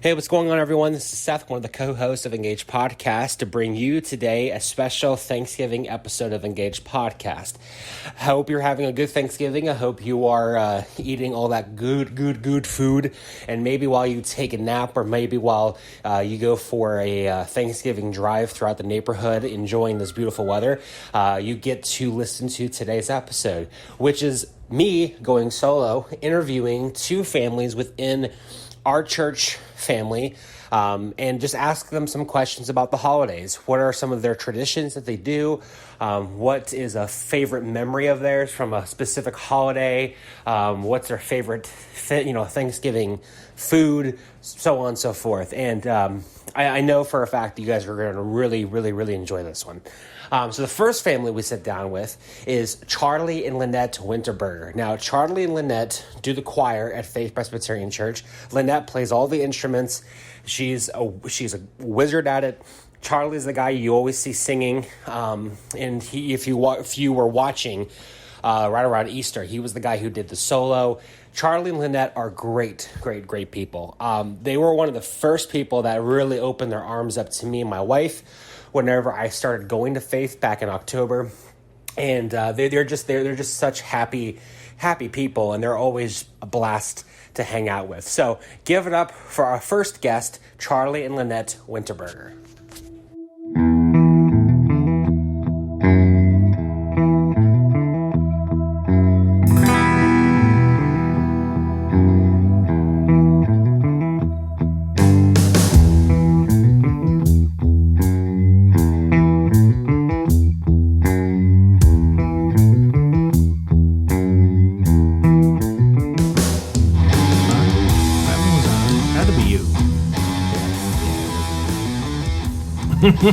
Hey, what's going on, everyone? This is Seth, one of the co-hosts of Engage Podcast, to bring you today a special Thanksgiving episode of Engage Podcast. I hope you're having a good Thanksgiving. I hope you are eating all that good food, and maybe while you take a nap, or maybe while you go for a Thanksgiving drive throughout the neighborhood, enjoying this beautiful weather, you get to listen to today's episode, which is me going solo, interviewing two families within our church family, and just ask them some questions about the holidays. What are some of their traditions that they do? What is a favorite memory of theirs from a specific holiday? What's their favorite, Thanksgiving food? So on and so forth. And I know for a fact that you guys are going to really enjoy this one. So the first family we sit down with is Charlie and Lannette Winterberger. Now, Charlie and Lannette do the choir at Faith Presbyterian Church. Lannette plays all the instruments. She's a wizard at it. Charlie's the guy you always see singing. And if you were watching right around Easter, he was the guy who did the solo. Charlie and Lannette are great people. They were one of the first people that really opened their arms up to me and my wife whenever I started going to Faith back in October. And they're just such happy people, and they're always a blast to hang out with. So give it up for our first guest, Charlie and Lannette Winterberger.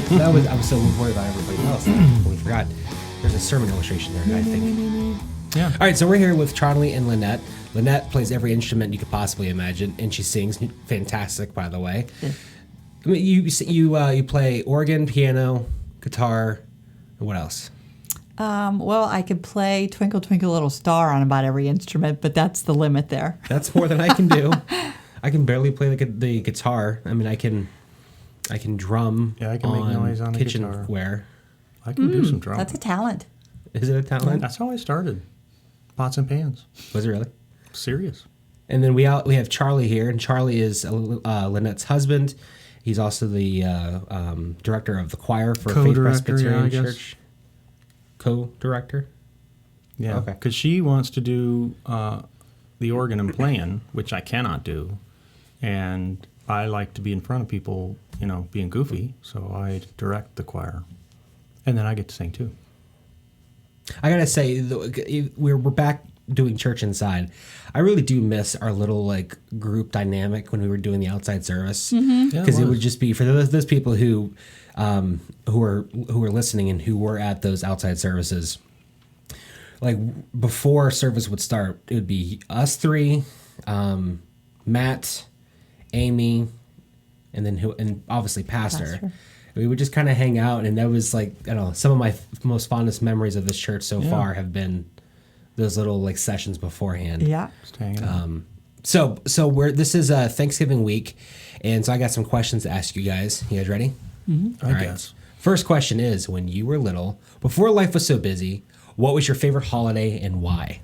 I was so worried about everybody else that we forgot. There's a sermon illustration there, I think. Yeah. All right, so we're here with Charlie and Lannette. Lannette plays every instrument you could possibly imagine, and she sings fantastic, by the way. Yeah. I mean, you play organ, piano, guitar, and what else? Well, I could play Twinkle Twinkle Little Star on about every instrument, but that's the limit there. That's more than I can do. I can barely play the guitar. I mean, I can drum. Yeah, I can make noise on the guitar. Kitchenware. I can do some drumming. That's a talent. Is it a talent? That's how I started. Pots and pans. Was it really? Serious. And then we have Charlie here, and Charlie is Lannette's husband. He's also the director of the choir for Faith Presbyterian Church. Co-director? Yeah, okay. Because she wants to do the organ and playing, which I cannot do. And I like to be in front of people, being goofy, so I direct the choir. And then I get to sing, too. I gotta say, we're back doing church inside. I really do miss our little, group dynamic when we were doing the outside service. Because it would just be, for those people who are listening and who were at those outside services, before service would start, it would be us three, Matt, Amy, and obviously Pastor. We would just kind of hang out, and that was some of my most fondest memories of this church so far have been those little sessions beforehand. Yeah. Just hanging out. So this is Thanksgiving week, and so I got some questions to ask you guys. You guys ready? Mm-hmm. I guess. First question is, when you were little, before life was so busy, what was your favorite holiday and why?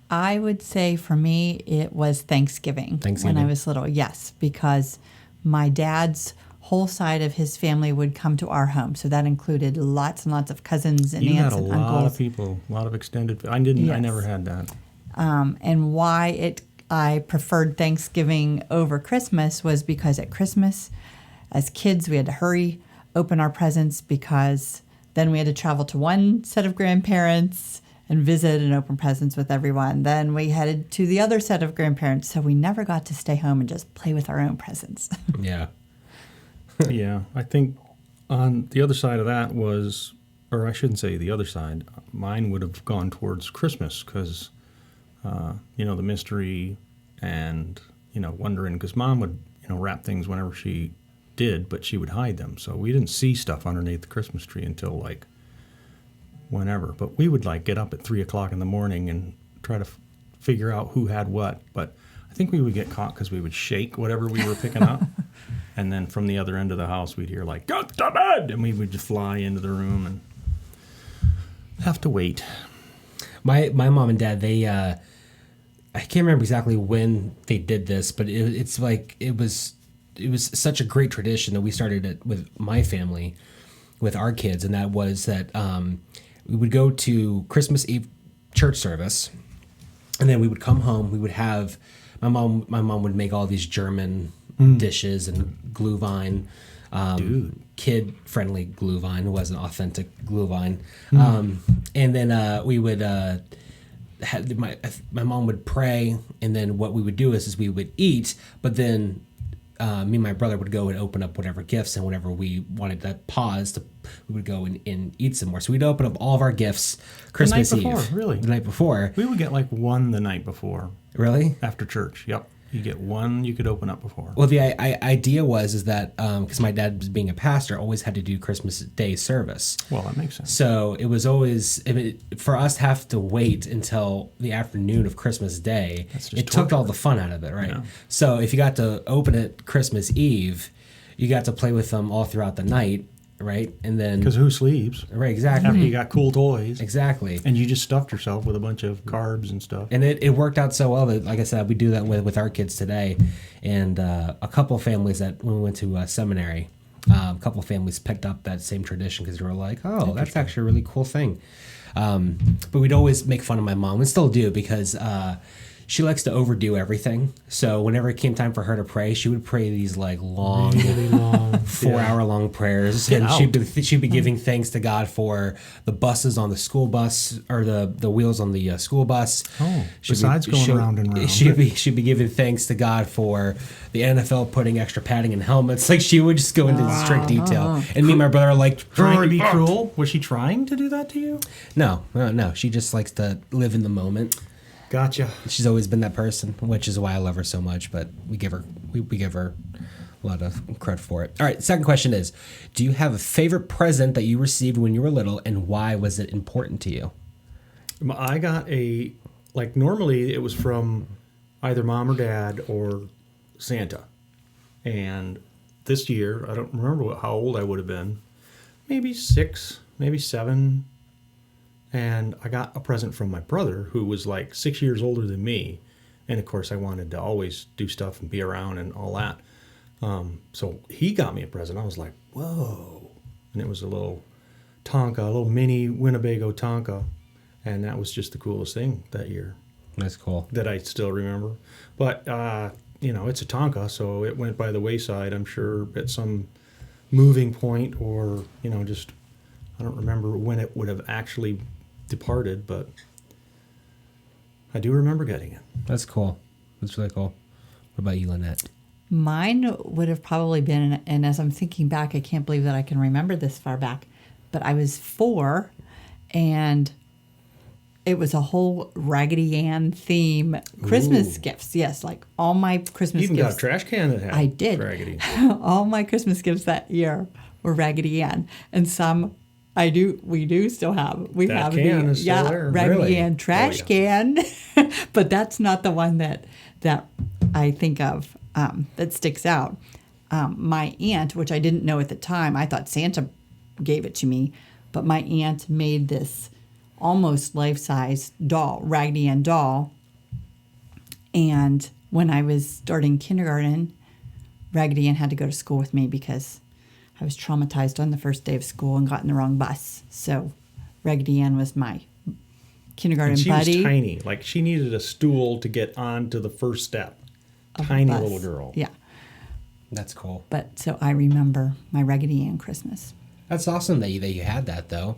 I would say for me, it was Thanksgiving. When I was little, yes, because my dad's whole side of his family would come to our home. So that included lots and lots of cousins and aunts and uncles. You had a lot of people, a lot of extended. I never had that. And why I preferred Thanksgiving over Christmas was because at Christmas, as kids, we had to hurry, open our presents, because then we had to travel to one set of grandparents and visit and open presents with everyone. Then we headed to the other set of grandparents, so we never got to stay home and just play with our own presents. Yeah. Yeah, I think on the other side of that was, or I shouldn't say the other side, mine would have gone towards Christmas because, the mystery and, wondering, because Mom would, wrap things whenever she did, but she would hide them. So we didn't see stuff underneath the Christmas tree until whenever. But we would get up at 3 o'clock in the morning and try to figure out who had what. But I think we would get caught because we would shake whatever we were picking up. And then from the other end of the house, we'd hear like, "Go to bed!" And we would just fly into the room and have to wait. My mom and dad, they I can't remember exactly when they did this, but it's like it was such a great tradition that we started it with my family, with our kids, and that was that we would go to Christmas Eve church service, and then we would come home. We would have my mom would make all these German dishes and Glühwein, kid-friendly Glühwein. It wasn't authentic Glühwein. And then we would my mom would pray, and then what we would do is we would eat, but then me and my brother would go and open up whatever gifts, and whenever we wanted to pause, we would go and eat some more. So we'd open up all of our gifts Christmas the night before, Eve. Really? The night before. We would get like one the night before. Really? After church, yep. You get one you could open up before. Well, the idea was that because my dad, being a pastor, always had to do Christmas Day service. Well, that makes sense. So it was always, for us to have to wait until the afternoon of Christmas Day, it took all the fun out of it, right? Yeah. So if you got to open it Christmas Eve, you got to play with them all throughout the night, right? And then because who sleeps? Right, exactly. After you got cool toys. Exactly. And you just stuffed yourself with a bunch of carbs and stuff. And it worked out so well that, like I said, we do that with our kids today. And a couple of families that when we went to seminary, a couple of families picked up that same tradition because they were like, oh, that's actually a really cool thing. But we'd always make fun of my mom, and still do, because she likes to overdo everything. So whenever it came time for her to pray, she would pray these like long, really long 4-hour-long prayers, and she'd be giving thanks to God for the buses on the school bus, or the wheels on the school bus. Oh, besides going around and around, she'd be giving thanks to God for the NFL putting extra padding in helmets. Like, she would just go into strict detail. And me and my brother are like trying to be cruel. Was she trying to do that to you? No. She just likes to live in the moment. Gotcha. She's always been that person, which is why I love her so much. But we give her a lot of credit for it. All right, second question is: do you have a favorite present that you received when you were little, and why was it important to you? I got normally it was from either mom or dad or Santa, and this year I don't remember how old I would have been, maybe 6, maybe 7. And I got a present from my brother, who was like 6 years older than me. And of course, I wanted to always do stuff and be around and all that. So he got me a present. I was like, whoa. And it was a little Tonka, a little mini Winnebago Tonka. And that was just the coolest thing that year. That's cool. That I still remember. But, it's a Tonka, so it went by the wayside, I'm sure, at some moving point, or, just, I don't remember when it would have actually departed, but I do remember getting it. That's cool. That's really cool. What about you, Lannette? Mine would have probably been, and as I'm thinking back, I can't believe that I can remember this far back, but I was 4, and it was a whole Raggedy Ann theme Christmas gifts. Yes, like all my Christmas gifts. You even gifts. got a trash can that had I did. Raggedy. All my Christmas gifts that year were Raggedy Ann, and some we do still have. We that have can is still there. Raggedy Really? Ann trash can, but that's not the one that I think of that sticks out. My aunt, which I didn't know at the time, I thought Santa gave it to me, but my aunt made this almost life-size doll, Raggedy Ann doll. And when I was starting kindergarten, Raggedy Ann had to go to school with me because I was traumatized on the first day of school and got in the wrong bus. So Raggedy Ann was my kindergarten buddy. She was tiny. Like, she needed a stool to get onto the first step. Tiny little girl. Yeah. That's cool. But so I remember my Raggedy Ann Christmas. That's awesome that you had that, though.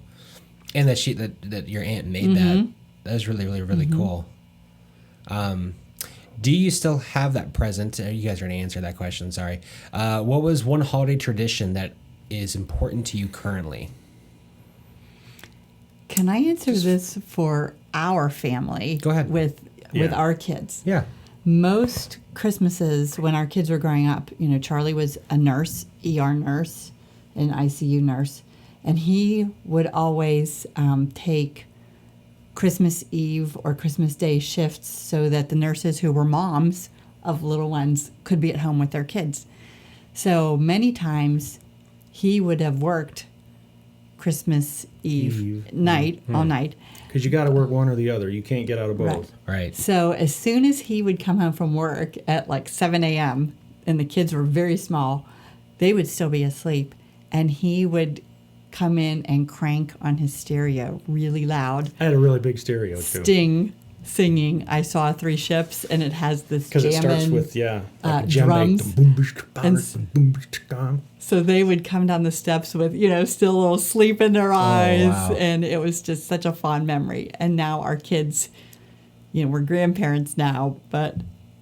And that your aunt made that. That was really, really, really cool. Do you still have that present? You guys are going to answer that question, sorry. What was one holiday tradition that is important to you currently? Can I answer this for our family? Go ahead. With our kids. Yeah. Most Christmases when our kids were growing up, Charlie was a nurse, ER nurse, an ICU nurse, and he would always take Christmas Eve or Christmas Day shifts so that the nurses who were moms of little ones could be at home with their kids. So many times he would have worked Christmas Eve night, all night. Because you got to work one or the other. You can't get out of both. Right. So as soon as he would come home from work at like 7 a.m., and the kids were very small, they would still be asleep. And he would come in and crank on his stereo really loud. I had a really big stereo, too. Sting singing I Saw Three Ships, and it has this Because it starts jammin', with, like a drums. djembe. So they would come down the steps with, still a little sleep in their eyes. wow. And it was just such a fond memory. And now our kids, we're grandparents now, but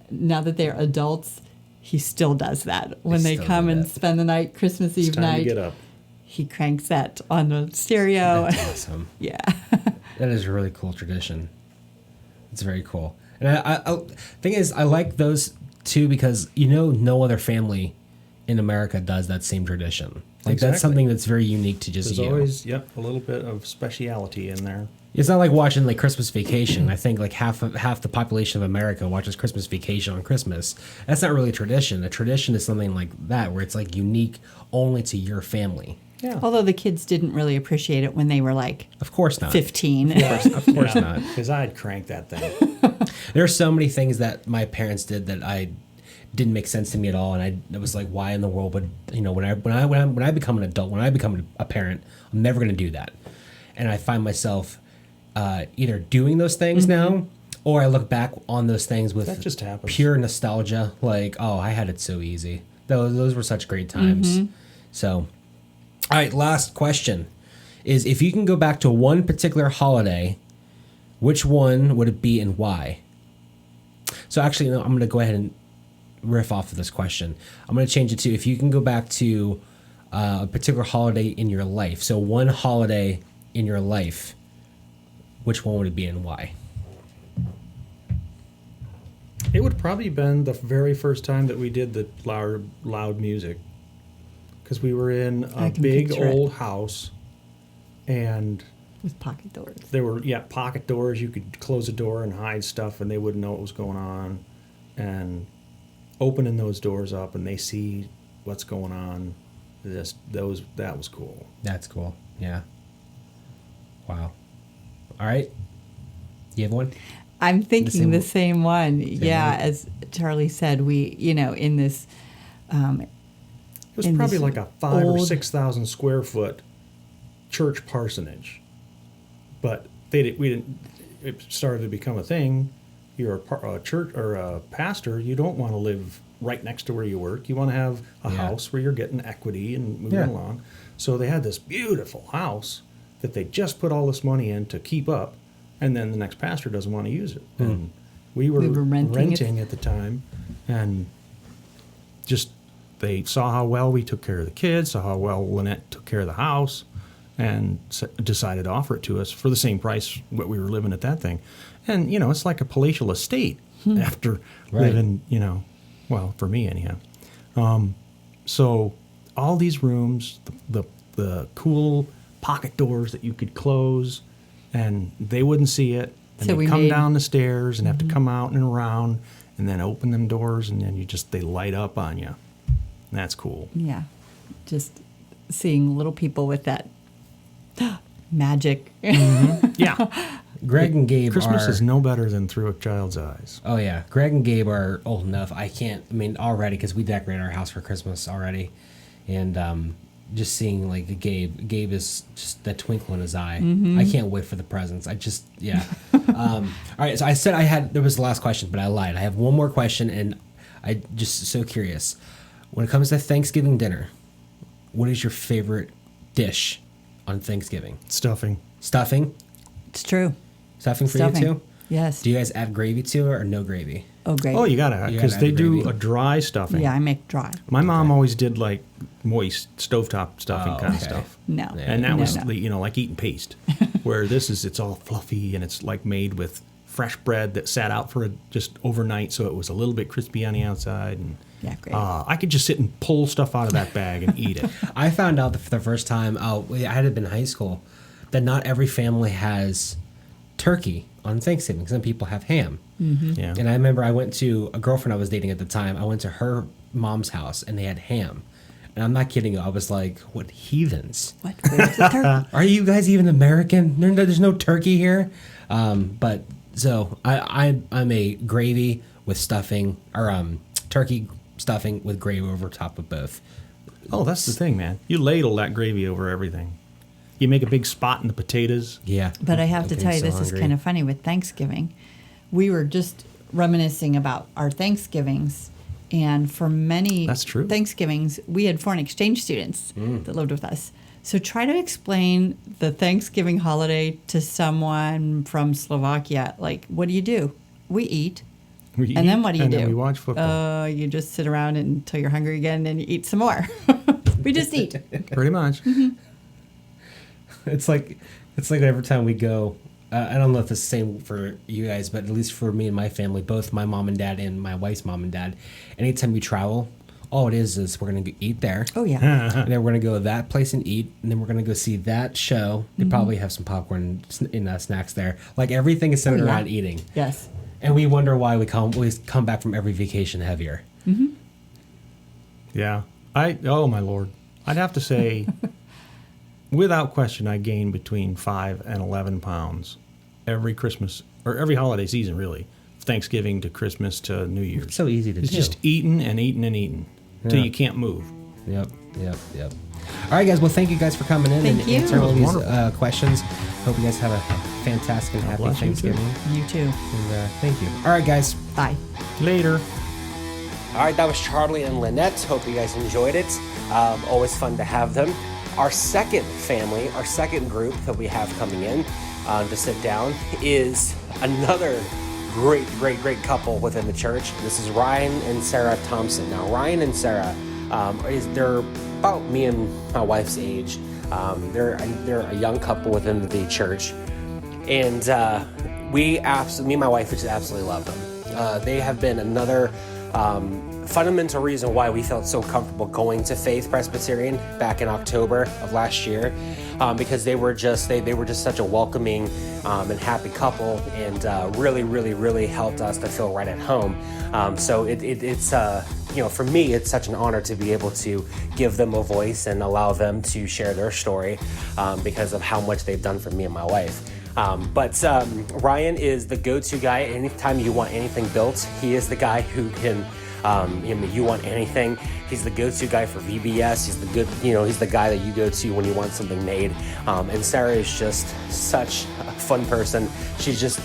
now that they're adults, he still does that. When they still come do and that. spend the night, Christmas Eve Time night, to get up. he cranks that on the stereo. That's awesome. Yeah. That is a really cool tradition. It's very cool. And I thing is, I like those too because no other family in America does that same tradition. Like Exactly. that's something that's very unique to just There's you. always, a little bit of speciality in there. It's not like watching like Christmas Vacation. I think like half the population of America watches Christmas Vacation on Christmas. That's not really a tradition. A tradition is something like that where it's like unique only to your family. Yeah. Although the kids didn't really appreciate it when they were like Of course not. 15. Of course not. Because I'd crank that thing. There are so many things that my parents did that I didn't make sense to me at all, and I was like, why in the world would when I become an adult, when I become a parent, I'm never going to do that. And I find myself either doing those things now, or I look back on those things with That just happens. pure nostalgia, like, oh, I had it so easy. Those were such great times. So, all right, last question is if you can go back to one particular holiday, which one would it be and why? So actually, no, I'm going to go ahead and riff off of this question. I'm going to change it to if you can go back to a particular holiday in your life. So one holiday in your life, which one would it be and why? It would probably been the very first time that we did the loud music. Because we were in I a can big picture it. old house, and With pocket doors. there were pocket doors. You could close a door and hide stuff, and they wouldn't know what was going on. And opening those doors up, and they see what's going on. That was cool. That's cool. Yeah. Wow. All right. You have one? I'm thinking same the one? same one. Yeah, one? as Charlie said, we, in this, It was in probably this like a 5,000 or old- 6,000 square foot church parsonage, but we didn't. It started to become a thing. You're a church or a pastor. You don't want to live right next to where you work. You want to have a house where you're getting equity and moving along. So they had this beautiful house that they just put all this money in to keep up, and then the next pastor doesn't want to use it. And we were renting at the time, and just they saw how well we took care of the kids, saw how well Lannette took care of the house, and decided to offer it to us for the same price what we were living at that thing. And, it's like a palatial estate after living, well, for me anyhow. So all these rooms, the cool pocket doors that you could close, and they wouldn't see it. And So they'd we come made- down the stairs and have to come out and around and then open them doors, and then they light up on you. That's cool. yeah, just seeing little people with that magic. Yeah. Greg and Gabe Christmas are... is no better than through a child's eyes. Oh, yeah. Greg and Gabe are old enough. Already, because we decorate our house for Christmas already. And just seeing, like, Gabe is just that twinkle in his eye. I can't wait for the presents. All right, so I said there was the last question, but I lied. I have one more question, and I just so curious. When it comes to Thanksgiving dinner, what is your favorite dish on Thanksgiving? Stuffing. Stuffing? It's true. Stuffing for Stuffing. you too? Yes. Do you guys add gravy to it or no gravy? Oh, great. Oh, you gotta, You because gotta they add do gravy. a dry stuffing. Yeah, I make dry. My mom always did like moist stovetop stuffing Oh, kind of okay. stuff. No. And that No, was, no. like eating paste. Where it's all fluffy and it's like made with fresh bread that sat out for just overnight, so it was a little bit crispy on the outside. And Yeah, great. I could just sit and pull stuff out of that bag and eat it. I found out for the first time, I had been in high school, that not every family has turkey on Thanksgiving. Some people have ham. Yeah. And I remember I went to a girlfriend I was dating at the time. I went to her mom's house and they had ham. And I'm not kidding you. I was like, what heathens? What? Where's the turkey? Are you guys even American? There's no turkey here. But so I'm a gravy with stuffing, or turkey stuffing with gravy over top of both. Oh, that's the thing, man. You ladle that gravy over everything. You make a big spot in the potatoes. Yeah. But I have to I'm tell you, getting this so is hungry. kind of funny with Thanksgiving. We were just reminiscing about our Thanksgivings. And for many That's true. Thanksgivings, we had foreign exchange students that lived with us. So try to explain the Thanksgiving holiday to someone from Slovakia. Like, what do? We eat. We And then eat, what do you and do? then we watch football. You just sit around until you're hungry again and you eat some more. We just eat. Pretty much. It's like every time we go. I don't know if it's the same for you guys, but at least for me and my family, both my mom and dad and my wife's mom and dad, anytime we travel, all it is we're going to eat there. Oh, yeah. And then we're going to go to that place and eat. And then we're going to go see that show. They probably have some popcorn and snacks there. Like everything is centered Oh, yeah. around eating. Yes. And we wonder why we come back from every vacation heavier. Yeah. Oh, my Lord. I'd have to say, without question, I gain between 5 and 11 pounds every Christmas, or every holiday season, really. Thanksgiving to Christmas to New Year's. It's so easy to It's do. just eating and eating and eating till Yeah. you can't move. Yep. All right, guys. Well, thank you guys for coming in Thank and you. answering all these Wonderful. questions. Hope you guys have a fantastic and happy bless you, too. Thanksgiving. You too. And thank you. All right, guys. Bye. Later. All right, that was Charlie and Lannette. Hope you guys enjoyed it. Always fun to have them. Our second family, our second group that we have coming in to sit down is another great couple within the church. This is Ryan and Sarah Thompson. Now, Ryan and Sarah, they're about me and my wife's age. They're a young couple within the church. And me and my wife just absolutely love them. They have been another fundamental reason why we felt so comfortable going to Faith Presbyterian back in October of last year, because they were just such a welcoming and happy couple, and really helped us to feel right at home. So it's for me, it's such an honor to be able to give them a voice and allow them to share their story because of how much they've done for me and my wife. But Ryan is the go-to guy. Anytime you want anything built, he is the guy who can. You want anything, he's the go-to guy for VBS. He's the guy that you go to when you want something made. And Sarah is just such a fun person. She's just,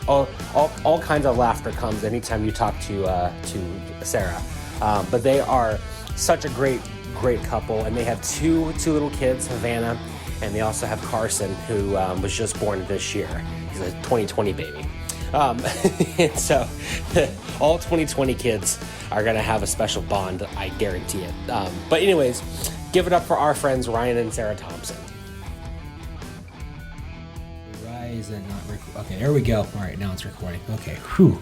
all kinds of laughter comes anytime you talk to Sarah. But they are such a great couple, and they have two little kids, Havana, and they also have Carson, who was just born this year. He's a 2020 baby. And so all 2020 kids are going to have a special bond, I guarantee it. But anyways, give it up for our friends Ryan and Sarah Thompson. Why is it not recording? Okay, there we go. All right, now it's recording. Okay, whew.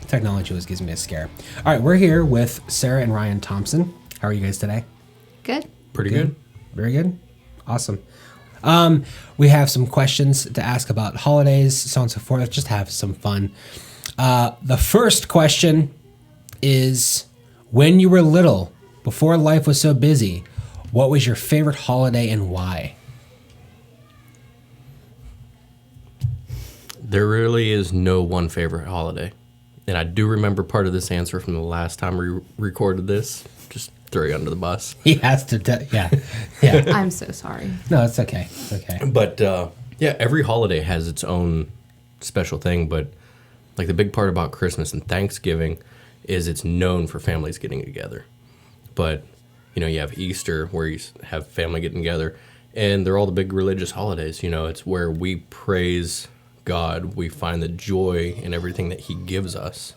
Technology always gives me a scare. All right, we're here with Sarah and Ryan Thompson. How are you guys today? Good. Pretty good. Very good. Awesome. We have some questions to ask about holidays, so on and so forth. Just have some fun. The first question is, when you were little, before life was so busy, what was your favorite holiday and why? There really is no one favorite holiday. And I do remember part of this answer from the last time we recorded this. Just throw you under the bus. He has to, yeah. I'm so sorry. No, it's okay. It's okay. But every holiday has its own special thing. But like the big part about Christmas and Thanksgiving is it's known for families getting together. But, you have Easter where you have family getting together. And they're all the big religious holidays. It's where we praise God. We find the joy in everything that he gives us.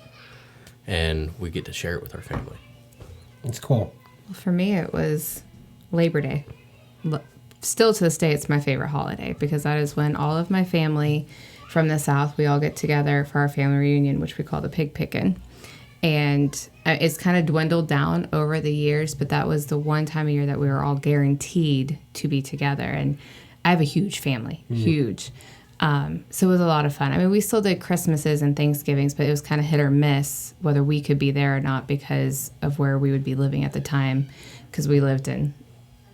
And we get to share it with our family. It's cool. Well, for me, it was Labor Day. Still to this day, it's my favorite holiday because that is when all of my family from the South, we all get together for our family reunion, which we call the pig pickin'. And it's kind of dwindled down over the years, but that was the one time a year that we were all guaranteed to be together. And I have a huge family, huge. So it was a lot of fun. I mean, we still did Christmases and Thanksgivings, but it was kind of hit or miss whether we could be there or not because of where we would be living at the time, because we lived in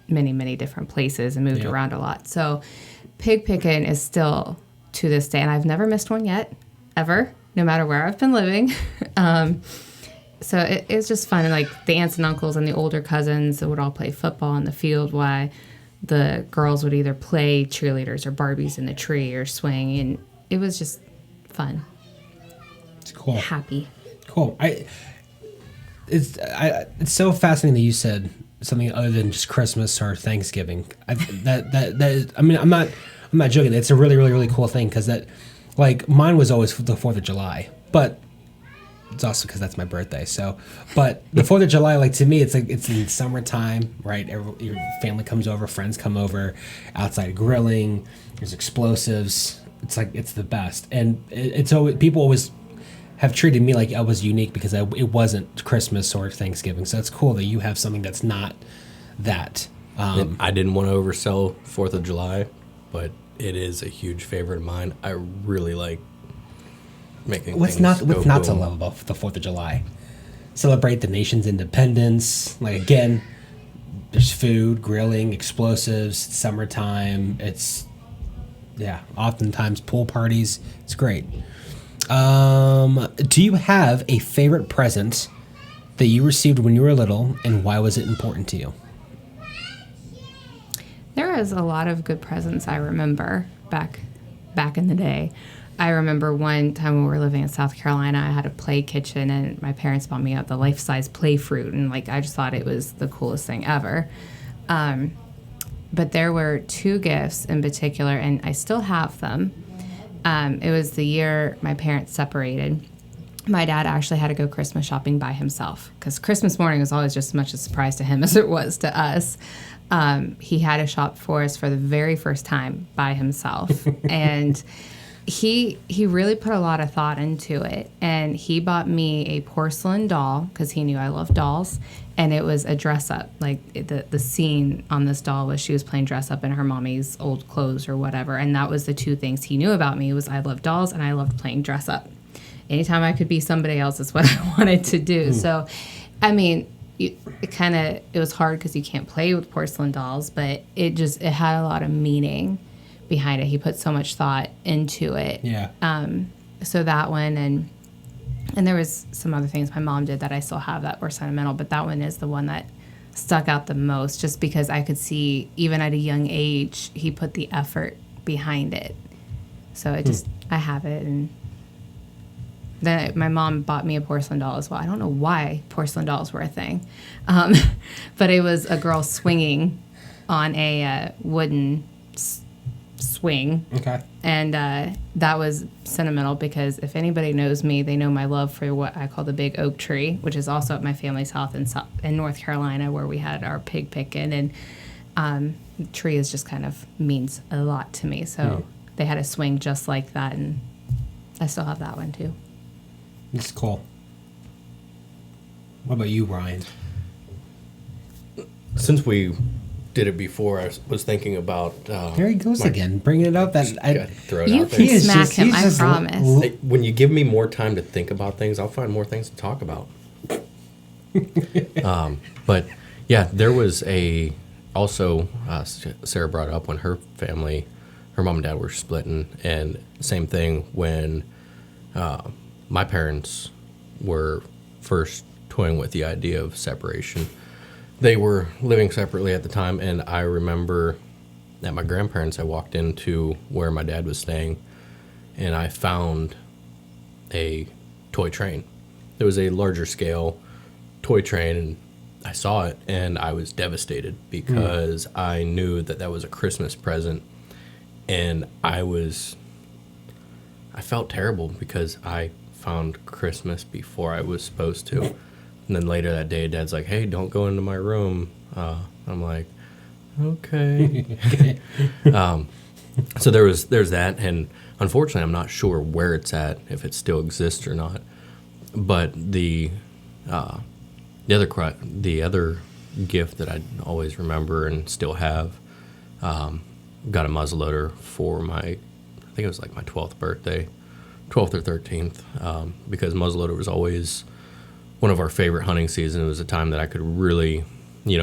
many, many different places and moved around a lot. So pig picking is still to this day, and I've never missed one yet, ever, no matter where I've been living. So it's just fun. And like the aunts and uncles and the older cousins would all play football in the field while the girls would either play cheerleaders or Barbies in the tree or swing. And it was just fun. It's cool. Happy. Cool. It's so fascinating that you said something other than just Christmas or Thanksgiving. I'm not joking. It's a really, really, really cool thing because that, like, mine was always the 4th of July, but it's also because that's my birthday. So, but the 4th of July, like, to me, it's like, it's in summertime, right? Your family comes over, friends come over, outside grilling, there's explosives. It's like, it's the best. And it's always, people always have treated me like I was unique because it wasn't Christmas or Thanksgiving. So it's cool that you have something that's not that. I didn't want to oversell 4th of July, but it is a huge favorite of mine. I really like making what's not to love about the 4th of July? Celebrate the nation's independence. Like, again, there's food, grilling, explosives, summertime. It's, oftentimes pool parties. It's great. Do you have a favorite present that you received when you were little, and why was it important to you? There was a lot of good presents I remember back in the day. I remember one time when we were living in South Carolina, I had a play kitchen, and my parents bought me out the life-size play fruit, and like I just thought it was the coolest thing ever. But there were 2 gifts in particular, and I still have them. It was the year my parents separated. My dad actually had to go Christmas shopping by himself because Christmas morning was always just as much a surprise to him as it was to us. He had to shop for us for the very first time by himself. And he really put a lot of thought into it. And he bought me a porcelain doll because he knew I loved dolls. And it was a dress up. Like the scene on this doll was she was playing dress up in her mommy's old clothes or whatever. And that was the 2 things he knew about me was I loved dolls and I loved playing dress up. Anytime I could be somebody else is what I wanted to do. So, I mean, it was hard because you can't play with porcelain dolls, but it had a lot of meaning behind it. He put so much thought into it. Yeah. So that one, and there was some other things my mom did that I still have that were sentimental, but that one is the one that stuck out the most just because I could see, even at a young age, he put the effort behind it. So it just, I have it. And then my mom bought me a porcelain doll as well. I don't know why porcelain dolls were a thing. But it was a girl swinging on a wooden swing. Okay. And that was sentimental because if anybody knows me, they know my love for what I call the big oak tree, which is also at my family's house in North Carolina where we had our pig picking. And the tree is just kind of means a lot to me. So they had a swing just like that, and I still have that one too. It's cool. What about you, Ryan? Since we did it before, I was thinking about... there he goes again, bringing it up. Throw it You out there. can smack him, I promise. Hey, when you give me more time to think about things, I'll find more things to talk about. But yeah, there was also Sarah brought up when her family, her mom and dad were splitting, and same thing when my parents were first toying with the idea of separation. They were living separately at the time, and I remember at my grandparents, I walked into where my dad was staying, and I found a toy train. It was a larger scale toy train, and I saw it, and I was devastated because I knew that was a Christmas present, and I felt terrible because I found Christmas before I was supposed to. And then later that day, Dad's like, "Hey, don't go into my room." I'm like, "Okay." So there's that, and unfortunately, I'm not sure where it's at, if it still exists or not. But the other gift that I always remember and still have, got a muzzleloader for I think think it was like my 12th birthday, 12th or 13th, because muzzleloader was always one of our favorite hunting seasons. It was a time that I could really, we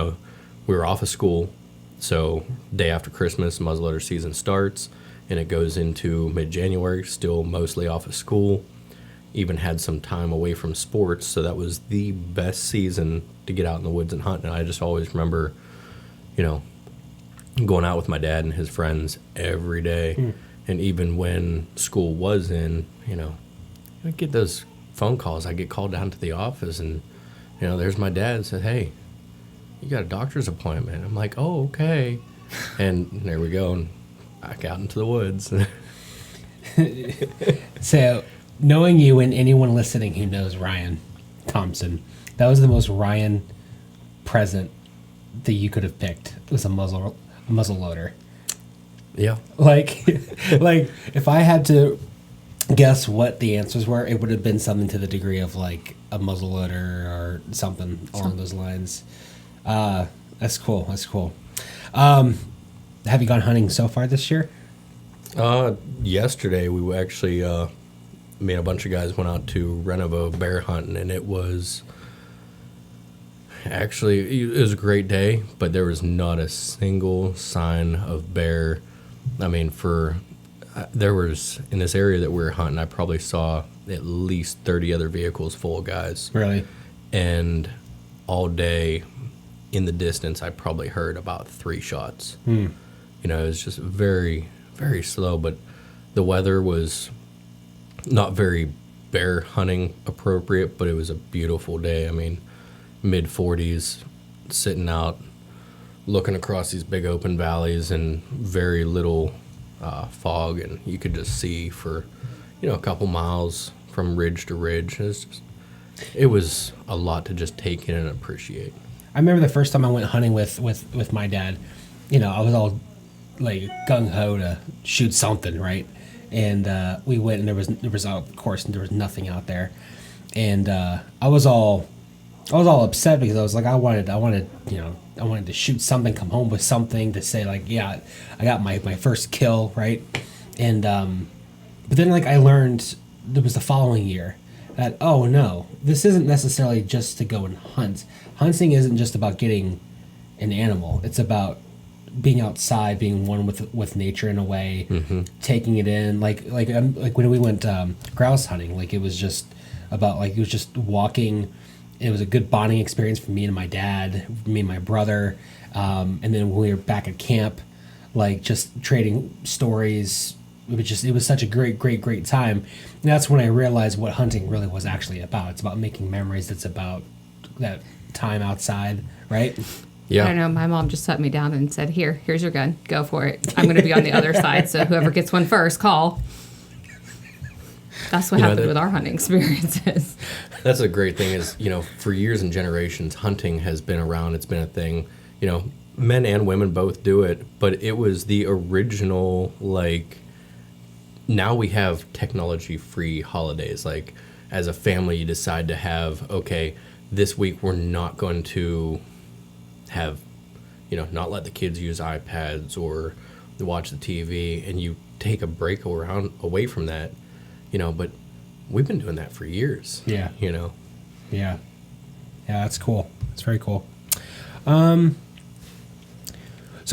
were off of school, so day after Christmas, muzzleloader season starts, and it goes into mid-January, still mostly off of school. Even had some time away from sports, so that was the best season to get out in the woods and hunt. And I just always remember, going out with my dad and his friends every day. And even when school was in, I'd get those phone calls. I get called down to the office, and there's my dad and said, "Hey, you got a doctor's appointment." I'm like, "Oh, okay." And there we go, and back out into the woods. So, knowing you and anyone listening who knows Ryan Thompson, that was the most Ryan present that you could have picked. It was a muzzle loader. Yeah. Like if I had to guess what the answers were, it would have been something to the degree of like a muzzle loader or something along those lines. That's cool. That's cool. Have you gone hunting so far this year? Yesterday we actually, me and a bunch of guys went out to Renovo bear hunting, and it was a great day, but there was not a single sign of bear. I mean, there was, in this area that we were hunting, I probably saw at least 30 other vehicles full of guys. Really? And all day in the distance, I probably heard about 3 shots. It was just very, very slow, but the weather was not very bear hunting appropriate, but it was a beautiful day. I mean, mid-40s, sitting out, looking across these big open valleys and very little fog, and you could just see for, a couple miles from ridge to ridge. It was a lot to just take in and appreciate. I remember the first time I went hunting with my dad, I was all like gung-ho to shoot something, right? And we went, and there was of course there was nothing out there, and I was all upset because I was like, I wanted to shoot something, come home with something to say like, yeah, I got my first kill, right? And but then like I learned there was the following year that, oh no, this isn't necessarily just to go and hunt. Hunting isn't just about getting an animal. It's about being outside, being one with nature in a way, taking it in. Like when we went grouse hunting, like it was just about like it was just walking. It was a good bonding experience for me and my dad, me and my brother, and then when we were back at camp, like just trading stories. It was such a great time. And that's when I realized what hunting really was actually about. It's about making memories. It's about that time outside, right? Yeah. I don't know. My mom just set me down and said, here's your gun. Go for it. I'm going to be on the other side. So whoever gets one first, call. That's what happened with our hunting experiences. That's a great thing is, for years and generations, hunting has been around. It's been a thing. Men and women both do it. But it was the original, like, now we have technology-free holidays. Like, as a family, you decide to have, okay, this week we're not going to have, not let the kids use iPads or watch the TV, and you take a break away from that, but we've been doing that for years. Yeah. Yeah, that's cool. That's very cool. So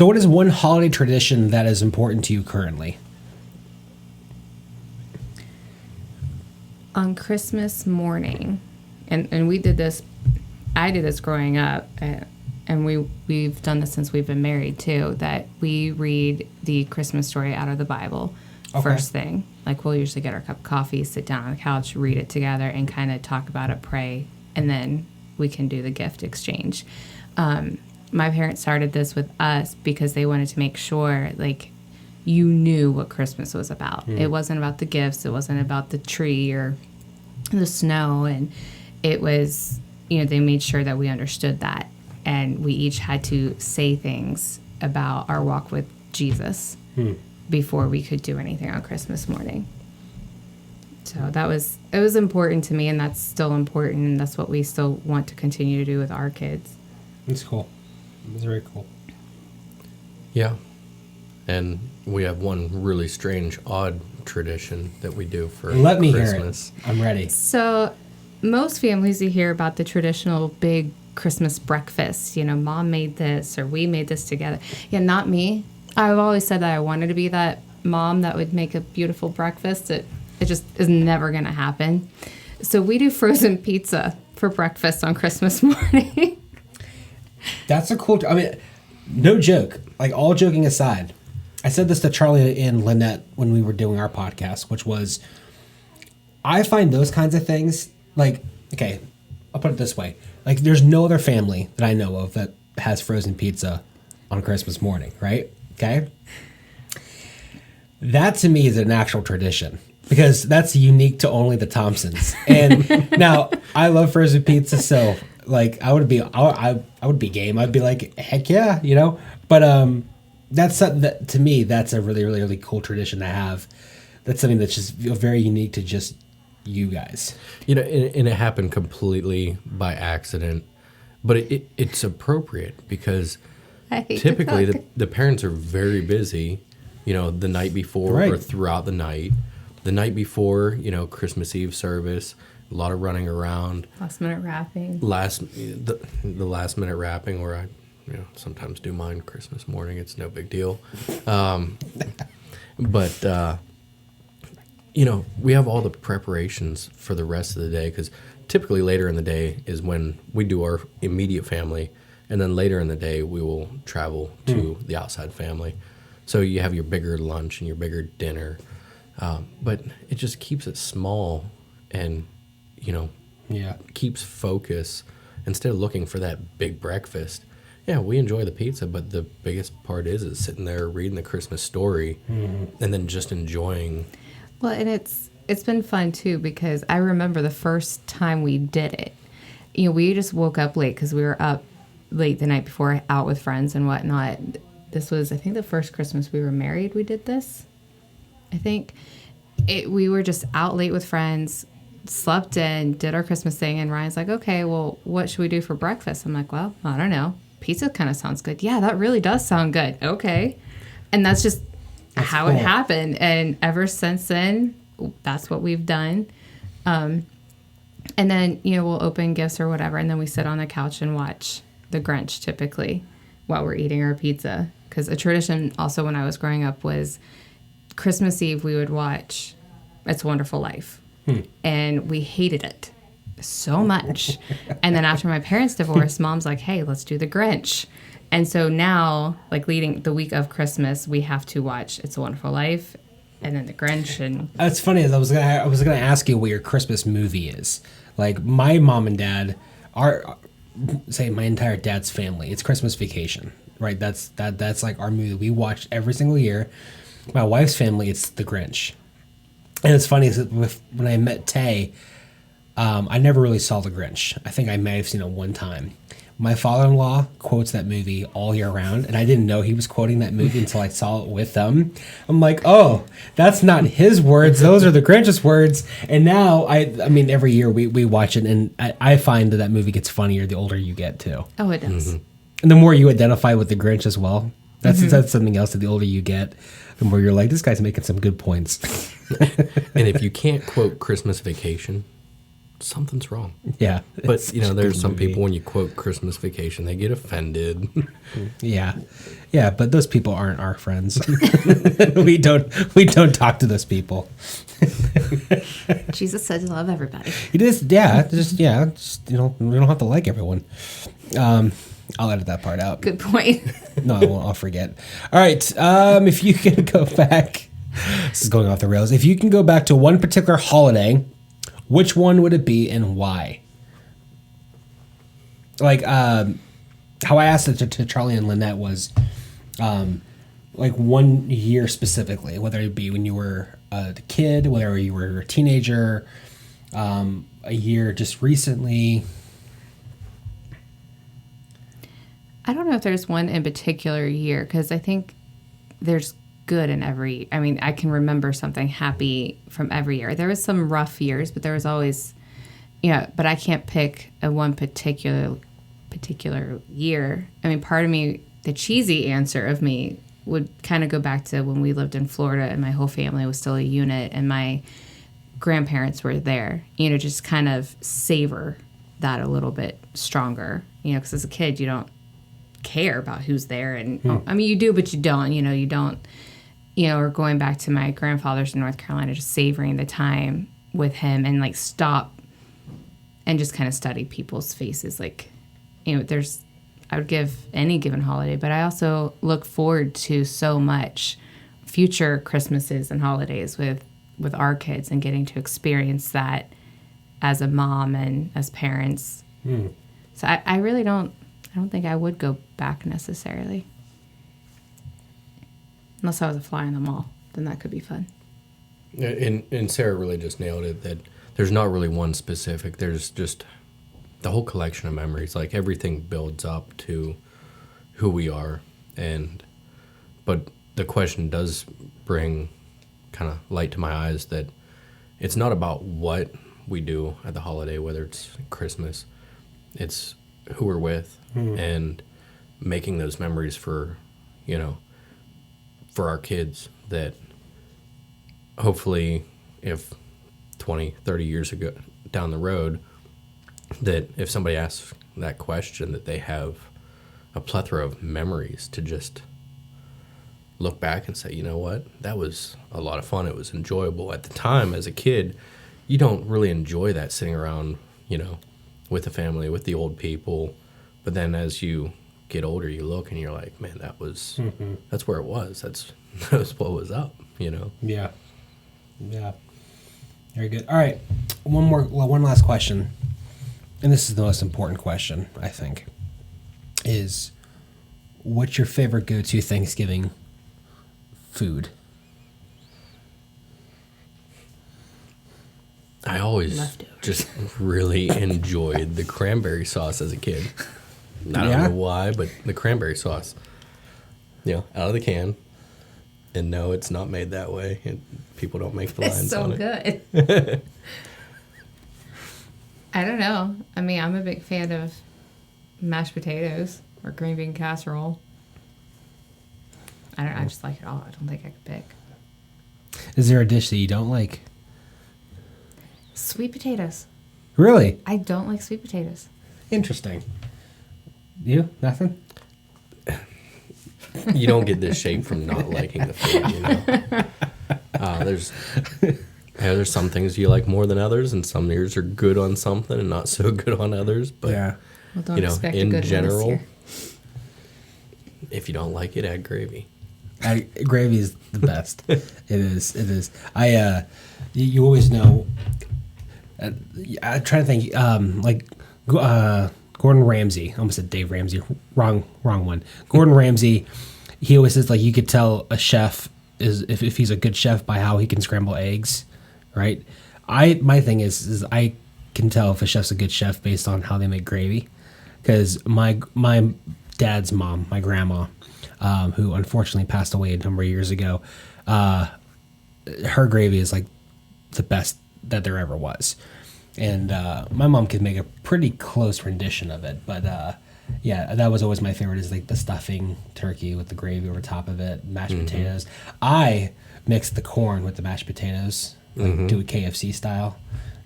what is one holiday tradition that is important to you currently? On Christmas morning, and we did this, I did this growing up, and we've done this since we've been married too, that we read the Christmas story out of the Bible first thing. Like we'll usually get our cup of coffee, sit down on the couch, read it together, and kind of talk about it, pray, and then we can do the gift exchange. My parents started this with us because they wanted to make sure, like, you knew what Christmas was about. It wasn't about the gifts. It wasn't about the tree or the snow. And it was, they made sure that we understood that. And we each had to say things about our walk with Jesus before we could do anything on Christmas morning. So it was important to me, and that's still important, and that's what we still want to continue to do with our kids. That's cool. That's very cool. Yeah. And we have one really strange, odd tradition that we do for Let me Christmas. hear it. I'm ready. So, most families you hear about the traditional big Christmas breakfast. You know, mom made this or we made this together. Yeah, not me. I've always said that I wanted to be that mom that would make a beautiful breakfast. It just is never going to happen. So, we do frozen pizza for breakfast on Christmas morning. That's a cool. I mean, no joke. Like, all joking aside, I said this to Charlie and Lannette when we were doing our podcast, which was, I find those kinds of things, like, okay, I'll put it this way. Like, there's no other family that I know of that has frozen pizza on Christmas morning, right? Okay? That, to me, is an actual tradition. Because that's unique to only the Thompsons. And now, I love frozen pizza, so, like, I would be game. I'd be like, heck yeah, you know? But, that's something that, to me, that's a really, really, really cool tradition to have. That's something that's just very unique to just you guys. You know, and it happened completely by accident, but it's appropriate because typically the parents are very busy, you know, the night before or throughout the night. The night before, you know, Christmas Eve service, a lot of running around. Last minute wrapping. The last minute wrapping where I, you know, sometimes do mine Christmas morning. It's no big deal. But you know, we have all the preparations for the rest of the day because typically later in the day is when we do our immediate family. And then later in the day, we will travel to the outside family. So you have your bigger lunch and your bigger dinner. But it just keeps it small and, you know, keeps focus instead of looking for that big breakfast. Yeah, we enjoy the pizza, but the biggest part is sitting there reading the Christmas story and then just enjoying. Well, and it's been fun too because I remember the first time we did it. You know, we just woke up late because we were up late the night before out with friends and whatnot. This was, I think, the first Christmas we were married we did this. I think we were just out late with friends, slept in, did our Christmas thing, and Ryan's like, okay, well, what should we do for breakfast? I'm like, well, I don't know. Pizza kind of sounds good. Yeah, that really does sound good. Okay. And that's just how it happened. And ever since then, that's what we've done. And then, you know, we'll open gifts or whatever, and then we sit on the couch and watch The Grinch typically while we're eating our pizza. Because a tradition also when I was growing up was Christmas Eve we would watch It's a Wonderful Life. And we hated it so much. And then after my parents divorced, Mom's like, hey, let's do The Grinch. And so now, like leading the week of Christmas, we have to watch It's a Wonderful Life and then The Grinch. And it's funny, I was gonna ask you what your Christmas movie is. Like, my mom and dad my entire dad's family, it's Christmas Vacation, right? That's like our movie we watch every single year. My wife's family, it's The Grinch. And it's funny is that when I met Tay, I never really saw The Grinch. I think I may have seen it one time. My father-in-law quotes that movie all year round, and I didn't know he was quoting that movie until I saw it with them. I'm like, oh, that's not his words. Those are the Grinch's words. And now, I mean, every year we watch it, and I find that movie gets funnier the older you get, too. oh, it does. And the more you identify with the Grinch as well. That's something else that the older you get, the more you're like, this guy's making some good points. And if you can't quote Christmas Vacation, something's wrong. Yeah. But, you know, there's some people, when you quote Christmas Vacation, they get offended. Yeah. Yeah, but those people aren't our friends. we don't talk to those people. Jesus said to love everybody. It is, just, you know, we don't have to like everyone. I'll edit that part out. Good point. No, I won't. I'll forget. All right. If you can go back, this is going off the rails. If you can go back to one particular holiday, which one would it be and why? Like, how I asked it to Charlie and Lannette was, like 1 year specifically, whether it be when you were a kid, whether you were a teenager, a year just recently. I don't know if there's one in particular year because I think there's good in every. I mean, I can remember something happy from every year. There was some rough years, but there was always, but I can't pick a one particular year. I mean, part of me, the cheesy answer of me would kind of go back to when we lived in Florida and my whole family was still a unit and my grandparents were there, just kind of savor that a little bit stronger, because as a kid, you don't care about who's there. And you do, but you don't, you don't, or going back to my grandfather's in North Carolina, just savoring the time with him and like stop and just kind of study people's faces. Like, I would give any given holiday, but I also look forward to so much future Christmases and holidays with our kids and getting to experience that as a mom and as parents. So I really don't think I would go back necessarily. Unless I was a fly on the wall, then that could be fun. And Sarah really just nailed it, that there's not really one specific. There's just the whole collection of memories. Like everything builds up to who we are. But the question does bring kind of light to my eyes that it's not about what we do at the holiday, whether it's Christmas, it's who we're with and making those memories for our kids, that hopefully if 20, 30 years ago down the road, that if somebody asks that question, that they have a plethora of memories to just look back and say, you know what, that was a lot of fun. It was enjoyable. At the time, as a kid, you don't really enjoy that sitting around, with the family, with the old people. But then as you get older, you look and you're like, man, that's where it was. That's what was up, Yeah. Yeah. Very good. All right. One last question. And this is the most important question, I think, is what's your favorite go-to Thanksgiving food? I always Leftovers. just really enjoyed the cranberry sauce as a kid. I don't know why, but the cranberry sauce, out of the can. And no, it's not made that way. People don't make the lines on it. It's so good. I don't know. I'm a big fan of mashed potatoes or green bean casserole. I just like it all. I don't think I could pick. Is there a dish that you don't like? Sweet potatoes. Really? I don't like sweet potatoes. Interesting. You? Nothing? You don't get this shape from not liking the food, There's some things you like more than others, and some years are good on something and not so good on others. But Well, don't expect a in good general, one if you don't like it, add gravy. Gravy is the best. It is. You always know. I'm trying to think. Gordon Ramsay. I almost said Dave Ramsey. Wrong one. Gordon Ramsay. He always says, like, you could tell a chef is if he's a good chef by how he can scramble eggs, right? My thing is I can tell if a chef's a good chef based on how they make gravy, because my dad's mom, my grandma, who unfortunately passed away a number of years ago, her gravy is like the best that there ever was. And my mom could make a pretty close rendition of it, but that was always my favorite, is like the stuffing turkey with the gravy over top of it, mashed potatoes. I mixed the corn with the mashed potatoes, do it KFC style.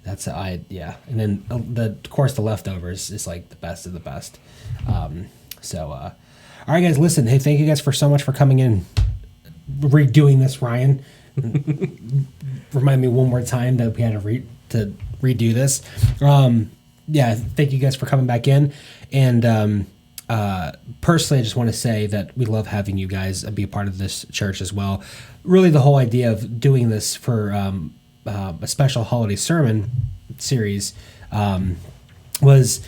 And then of course the leftovers is like the best of the best. All right, guys, listen. Hey, thank you guys so much for coming in, redoing this, Ryan. Remind me one more time that we had to redo this. Thank you guys for coming back in. And personally, I just want to say that we love having you guys be a part of this church as well. Really, the whole idea of doing this for a special holiday sermon series was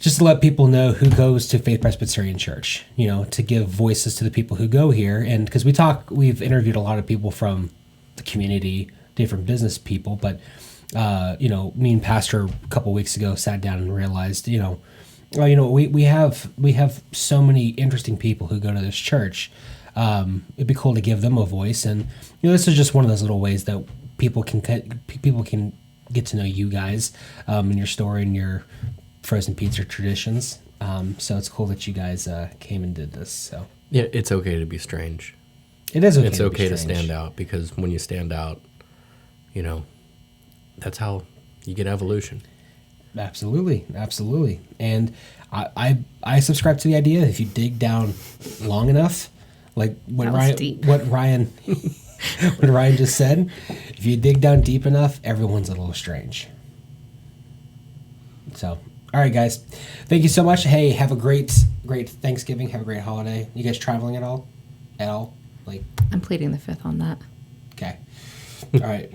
just to let people know who goes to Faith Presbyterian Church, to give voices to the people who go here. And because we've interviewed a lot of people from the community, different business people, but me and Pastor a couple weeks ago sat down and realized, we have so many interesting people who go to this church. It'd be cool to give them a voice, and this is just one of those little ways that people can get to know you guys, and your story and your frozen pizza traditions. So it's cool that you guys came and did this. So Yeah, it's okay to be strange. It is okay. It's okay to strange. stand out, because when you stand out, you know, that's how you get evolution. Absolutely, absolutely. And I subscribe to the idea if you dig down long enough, like when That was Ryan, deep. what Ryan, what Ryan just said, if you dig down deep enough, everyone's a little strange. So, all right, guys, thank you so much. Hey, have a great Thanksgiving. Have a great holiday. You guys traveling at all? Like, I'm pleading the fifth on that. okay. All right.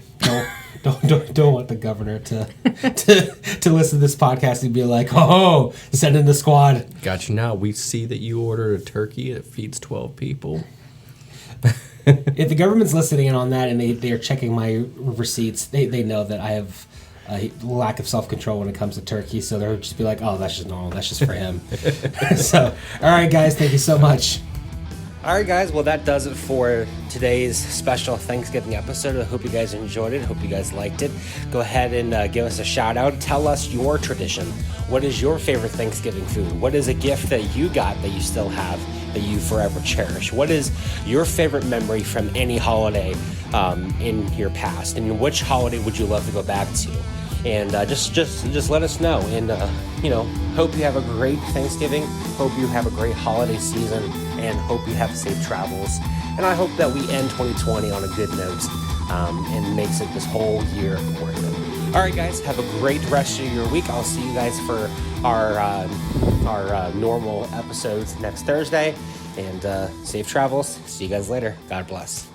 Don't want the governor to listen to this podcast and be like, oh, send in the squad. Got you now. We see that you ordered a turkey that feeds 12 people. If the government's listening in on that and they are checking my receipts, they know that I have a lack of self-control when it comes to turkey. So they'll just be like, oh, that's just normal. That's just for him. So, all right, guys, thank you so much. All right, guys. Well, that does it for today's special Thanksgiving episode. I hope you guys enjoyed it. Hope you guys liked it. Go ahead and give us a shout out. Tell us your tradition. What is your favorite Thanksgiving food? What is a gift that you got that you still have that you forever cherish? What is your favorite memory from any holiday in your past? And which holiday would you love to go back to? And just let us know. And hope you have a great Thanksgiving. Hope you have a great holiday season, and hope you have safe travels. And I hope that we end 2020 on a good note and makes it this whole year worth it. All right, guys, have a great rest of your week. I'll see you guys for our normal episodes next Thursday. And safe travels. See you guys later. God bless.